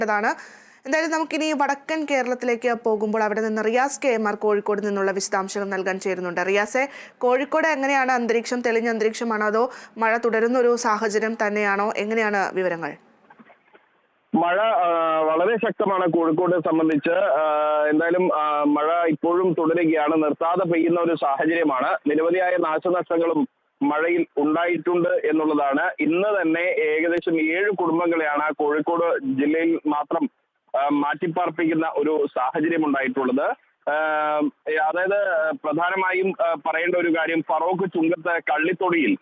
ാണ്. എന്തായാലും നമുക്കിനി വടക്കൻ കേരളത്തിലേക്ക് പോകുമ്പോൾ അവിടെ നിന്ന് റിയാസ് KMR കോഴിക്കോട് നിന്നുള്ള വിശദാംശങ്ങൾ നൽകാൻ ചേരുന്നുണ്ട്. റിയാസെ, കോഴിക്കോട് എങ്ങനെയാണ് അന്തരീക്ഷം? തെളിഞ്ഞ അന്തരീക്ഷമാണോ അതോ മഴ തുടരുന്ന ഒരു സാഹചര്യം തന്നെയാണോ? എങ്ങനെയാണ് വിവരങ്ങൾ? മഴ വളരെ ശക്തമാണ് കോഴിക്കോട് സംബന്ധിച്ച്. എന്തായാലും മഴ ഇപ്പോഴും തുടരുകയാണ്, നിർത്താതെ പെയ്യുന്ന ഒരു സാഹചര്യമാണ്. നിരവധിയായ നാശനഷ്ടങ്ങളും മഴയിൽ ഉണ്ടായിട്ടുണ്ട് എന്നുള്ളതാണ്. ഇന്ന് തന്നെ ഏകദേശം 7 കുടുംബങ്ങളെയാണ് കോഴിക്കോട് ജില്ലയിൽ മാത്രം മാറ്റിപ്പാർപ്പിക്കുന്ന ഒരു സാഹചര്യം ഉണ്ടായിട്ടുള്ളത്. അതായത് പ്രധാനമായും പറയേണ്ട ഒരു കാര്യം, ഫറോക്ക് ചുങ്കത്ത് കള്ളിത്തൊടിയിൽ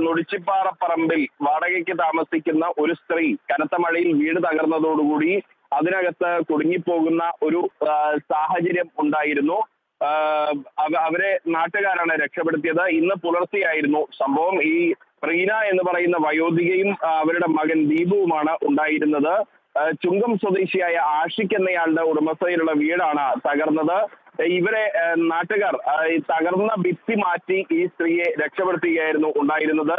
നൊടിച്ചിപ്പാറപ്പറമ്പിൽ വാടകയ്ക്ക് താമസിക്കുന്ന ഒരു സ്ത്രീ കനത്ത മഴയിൽ വീട് തകർന്നതോടുകൂടി അതിനകത്ത് കുടുങ്ങിപ്പോകുന്ന ഒരു സാഹചര്യം ഉണ്ടായിരുന്നു. അവരെ നാട്ടുകാരാണ് രക്ഷപ്പെടുത്തിയത്. ഇന്ന് പുലർച്ചെയായിരുന്നു സംഭവം. ഈ റീന എന്ന് പറയുന്ന വയോധികയും അവരുടെ മകൻ ദീപുവുമാണ് ഉണ്ടായിരുന്നത്. ചുങ്കം സ്വദേശിയായ ആഷിഖ് എന്നയാളുടെ ഉടമസ്ഥയിലുള്ള വീടാണ് തകർന്നത്. ഇവരെ നാട്ടുകാർ ഈ തകർന്ന ഭിത്തി മാറ്റി ഈ സ്ത്രീയെ രക്ഷപ്പെടുത്തുകയായിരുന്നു ഉണ്ടായിരുന്നത്.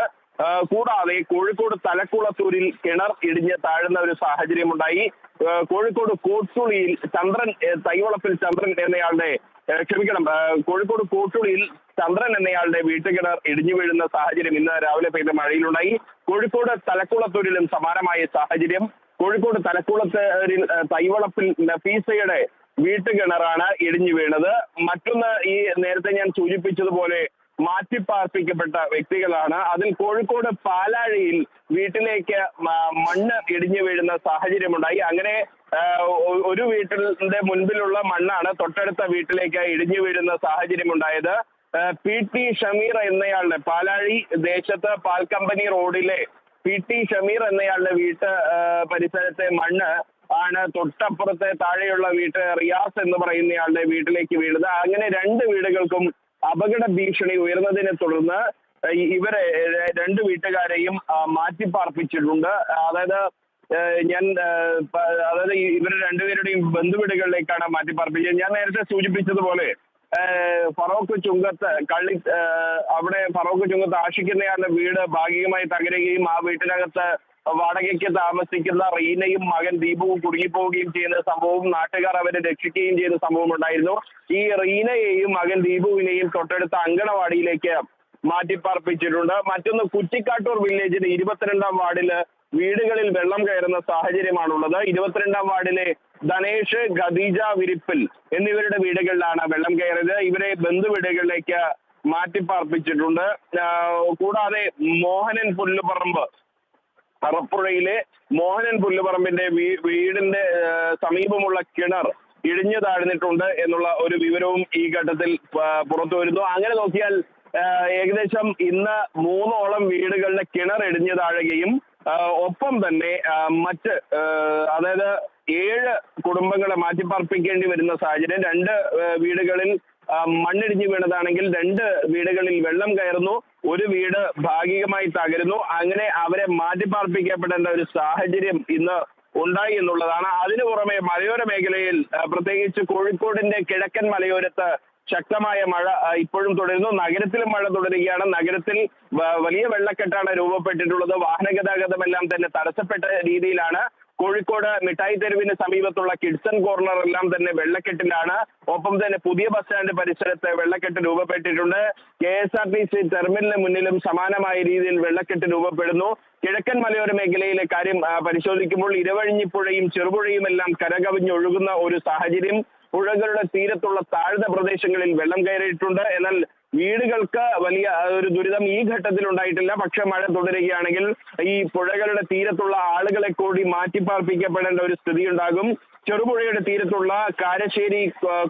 കൂടാതെ കോഴിക്കോട് തലക്കുളത്തൂരിൽ കിണർ ഇടിഞ്ഞ് താഴുന്ന ഒരു സാഹചര്യം ഉണ്ടായി. കോഴിക്കോട് കോട്ടുളിയിൽ തൈവളപ്പിൽ ചന്ദ്രൻ എന്നയാളുടെ കോഴിക്കോട് കോട്ടുളിയിൽ ചന്ദ്രൻ എന്നയാളുടെ വീട്ടുകിണർ ഇടിഞ്ഞു വീഴുന്ന സാഹചര്യം ഇന്ന് രാവിലെ പെയ്ത മഴയിലുണ്ടായി. കോഴിക്കോട് തലക്കുളത്തൂരിലും സമാനമായ സാഹചര്യം. കോഴിക്കോട് തലക്കുളത്തൂരിൽ തൈവളപ്പിൽ നഫീസയുടെ വീട്ടുകിണറാണ് ഇടിഞ്ഞു വീണത്. മറ്റൊന്ന്, ഈ നേരത്തെ ഞാൻ സൂചിപ്പിച്ചതുപോലെ മാറ്റിപ്പാർപ്പിക്കപ്പെട്ട വ്യക്തികളാണ്. അതിൽ കോഴിക്കോട് പാലാഴിയിൽ വീട്ടിലേക്ക് മണ്ണ് ഇടിഞ്ഞു വീഴുന്ന സാഹചര്യമുണ്ടായി. അങ്ങനെ ഒരു വീട്ടിന്റെ മുൻപിലുള്ള മണ്ണാണ് തൊട്ടടുത്ത വീട്ടിലേക്ക് ഇടിഞ്ഞു വീഴുന്ന സാഹചര്യമുണ്ടായത്. PT ഷമീർ എന്നയാളുടെ പാലാഴി ദേശത്ത് പാൽ കമ്പനി റോഡിലെ PT ഷമീർ എന്നയാളുടെ പരിസരത്തെ മണ്ണ് ആണ് തൊട്ടപ്പുറത്തെ താഴെയുള്ള വീട്ട് റിയാസ് എന്ന് പറയുന്നയാളുടെ വീട്ടിലേക്ക് വീണത്. അങ്ങനെ 2 വീടുകൾക്കും അപകട ഭീഷണി ഉയർന്നതിനെ തുടർന്ന് ഇവരെ 2 വീട്ടുകാരെയും മാറ്റിപ്പാർപ്പിച്ചിട്ടുണ്ട്. അതായത് ഇവർ 2 പേരുടെയും ബന്ധുവീടുകളിലേക്കാണ് മാറ്റിപ്പാർപ്പിച്ചത്. ഞാൻ നേരത്തെ സൂചിപ്പിച്ചതുപോലെ ഫറോക്ക് ചുങ്കത്ത് അവിടെ ഫറോക്ക് ചുങ്കത്ത് ആഷിഖ് എന്നയാളുടെ വീട് ഭാഗികമായി തകരുകയും ആ വീട്ടിനകത്ത് വാടകയ്ക്ക് താമസിക്കുന്ന റീനയും മകൻ ദീപുവും കുടുങ്ങിപ്പോവുകയും ചെയ്യുന്ന സംഭവവും നാട്ടുകാർ അവരെ രക്ഷിക്കുകയും ചെയ്യുന്ന സംഭവം ഉണ്ടായിരുന്നു. ഈ റീനയെയും മകൻ ദീപുവിനെയും തൊട്ടടുത്ത അങ്കണവാടിയിലേക്ക് മാറ്റിപ്പാർപ്പിച്ചിട്ടുണ്ട്. മറ്റൊന്ന്, കുറ്റിക്കാട്ടൂർ വില്ലേജിലെ 22-ാം വാർഡില് വീടുകളിൽ വെള്ളം കയറുന്ന സാഹചര്യമാണുള്ളത്. 22-ാം വാർഡിലെ ധനേഷ്, ഖദീജ വിരിപ്പിൽ എന്നിവരുടെ വീടുകളിലാണ് വെള്ളം കയറിയത്. ഇവരെ ബന്ധുവീടുകളിലേക്ക് മാറ്റിപ്പാർപ്പിച്ചിട്ടുണ്ട്. കൂടാതെ മോഹനൻ പുല്ലുപറമ്പ് പറപ്പുഴയിലെ മോഹനൻ പുല്ലുപറമ്പിന്റെ വീടിന്റെ സമീപമുള്ള കിണർ ഇടിഞ്ഞു താഴ്ന്നിട്ടുണ്ട് എന്നുള്ള ഒരു വിവരവും ഈ ഘട്ടത്തിൽ പുറത്തു വരുന്നു. അങ്ങനെ നോക്കിയാൽ ഏകദേശം ഇന്ന് 3ഓളം വീടുകളുടെ കിണർ ഇടിഞ്ഞു താഴുകയും ഒപ്പം തന്നെ മറ്റ് അതായത് 7 കുടുംബങ്ങളെ മാറ്റിപ്പാർപ്പിക്കേണ്ടി വരുന്ന സാഹചര്യം. 2 വീടുകളിൽ മണ്ണിടിഞ്ഞു വീണതാണെങ്കിൽ 2 വീടുകളിൽ വെള്ളം കയറുന്നു, ഒരു വീട് ഭാഗികമായി തകരുന്നു. അങ്ങനെ അവരെ മാറ്റിപ്പാർപ്പിക്കപ്പെടേണ്ട ഒരു സാഹചര്യം ഇന്ന് ഉണ്ടായി എന്നുള്ളതാണ്. അതിനു പുറമെ മലയോര മേഖലയിൽ പ്രത്യേകിച്ച് കോഴിക്കോടിന്റെ കിഴക്കൻ മലയോരത്ത് ശക്തമായ മഴ ഇപ്പോഴും തുടരുന്നു. നഗരത്തിലും മഴ തുടരുകയാണ്. നഗരത്തിൽ വലിയ വെള്ളക്കെട്ടാണ് രൂപപ്പെട്ടിട്ടുള്ളത്. വാഹന ഗതാഗതമെല്ലാം തന്നെ തടസ്സപ്പെട്ട രീതിയിലാണ്. കോഴിക്കോട് മിഠായി തെരുവിന് സമീപത്തുള്ള കിഡ്സൺ കോർണർ എല്ലാം തന്നെ വെള്ളക്കെട്ടിലാണ്. ഒപ്പം തന്നെ പുതിയ ബസ് സ്റ്റാൻഡ് പരിസരത്ത് വെള്ളക്കെട്ട് രൂപപ്പെട്ടിട്ടുണ്ട്. KSRTC ടെർമിനലിന് മുന്നിലും സമാനമായ രീതിയിൽ വെള്ളക്കെട്ട് രൂപപ്പെടുന്നു. കിഴക്കൻ മലയോര മേഖലയിലെ കാര്യം പരിശോധിക്കുമ്പോൾ ഇരവഴിഞ്ഞിപ്പുഴയും ചെറുപുഴയും എല്ലാം കരകവിഞ്ഞൊഴുകുന്ന ഒരു സാഹചര്യം. പുഴകളുടെ തീരത്തുള്ള താഴ്ന്ന പ്രദേശങ്ങളിൽ വെള്ളം കയറിയിട്ടുണ്ട്. എന്നാൽ വീടുകൾക്ക് വലിയ ഒരു ദുരിതം ഈ ഘട്ടത്തിൽ ഉണ്ടായിട്ടില്ല. പക്ഷെ മഴ തുടരുകയാണെങ്കിൽ ഈ പുഴകളുടെ തീരത്തുള്ള ആളുകളെ കൂടി മാറ്റിപ്പാർപ്പിക്കപ്പെടേണ്ട ഒരു സ്ഥിതി ഉണ്ടാകും. ചെറുപുഴയുടെ തീരത്തുള്ള കാരശ്ശേരി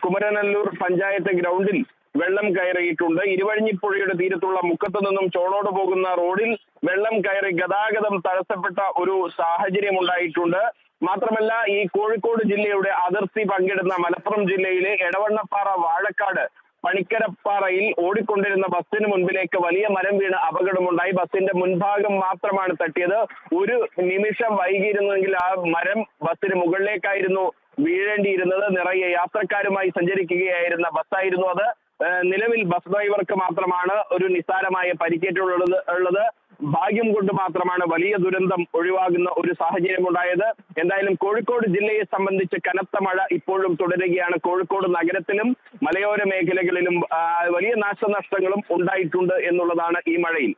കുമരനല്ലൂർ പഞ്ചായത്ത് ഗ്രൗണ്ടിൽ വെള്ളം കയറിയിട്ടുണ്ട്. ഇരുവഴിഞ്ഞിപ്പുഴയുടെ തീരത്തുള്ള മുക്കത്ത് നിന്നും ചോളോട് പോകുന്ന റോഡിൽ വെള്ളം കയറി ഗതാഗതം തടസ്സപ്പെട്ട ഒരു സാഹചര്യം ഉണ്ടായിട്ടുണ്ട്. മാത്രമല്ല, ഈ കോഴിക്കോട് ജില്ലയുടെ അതിർത്തി പങ്കിടുന്ന മലപ്പുറം ജില്ലയിലെ എടവണ്ണപ്പാറ വാഴക്കാട് പണിക്കരപ്പാറയിൽ ഓടിക്കൊണ്ടിരുന്ന ബസ്സിന് മുൻപിലേക്ക് വലിയ മരം വീണ് അപകടമുണ്ടായി. ബസ്സിന്റെ മുൻഭാഗം മാത്രമാണ് തട്ടിയത്. ഒരു നിമിഷം വൈകിയിരുന്നെങ്കിൽ ആ മരം ബസ്സിന് മുകളിലേക്കായിരുന്നു വീഴേണ്ടിയിരുന്നത്. നിറയെ യാത്രക്കാരുമായി സഞ്ചരിക്കുകയായിരുന്ന ബസ്സായിരുന്നു അത്. നിലവിൽ ബസ് ഡ്രൈവർക്ക് മാത്രമാണ് ഒരു നിസ്സാരമായ പരിക്കേറ്റുള്ളത്. ഭാഗ്യം കൊണ്ട് മാത്രമാണ് വലിയ ദുരന്തം ഒഴിവാകുന്ന ഒരു സാഹചര്യം ഉണ്ടായത്. എന്തായാലും കോഴിക്കോട് ജില്ലയെ സംബന്ധിച്ച് കനത്ത മഴ ഇപ്പോഴും തുടരുകയാണ്. കോഴിക്കോട് നഗരത്തിലും മലയോര മേഖലകളിലും വലിയ നാശനഷ്ടങ്ങളും ഉണ്ടായിട്ടുണ്ട് എന്നുള്ളതാണ് ഈ മഴയിൽ.